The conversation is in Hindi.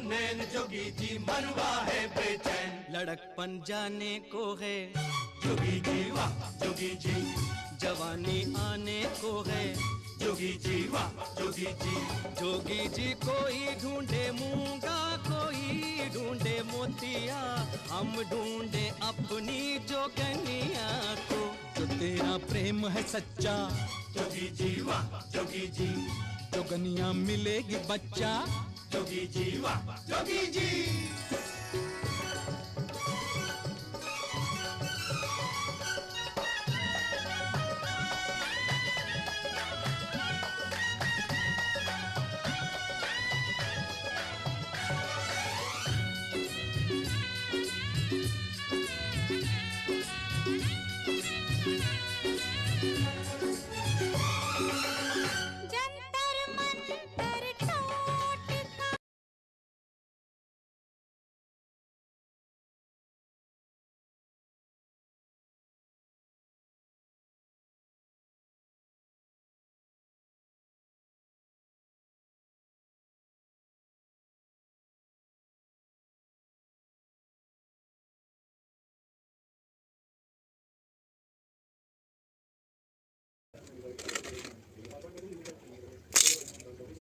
नैन जोगी जी मनवा है बेचैन। लड़कपन जाने को है जोगी जी वाह जोगी जी, जवानी आने को है जोगी जी वाह जोगी जी। जोगी जी कोई ढूंढे मूंगा, कोई ढूंढे मोतिया, हम ढूंढे अपनी जोगनिया को। जो तेरा प्रेम है सच्चा जोगी जी वाह जोगी जी, जोगनिया मिलेगी बच्चा। जोगी जी वाह जोगी जी।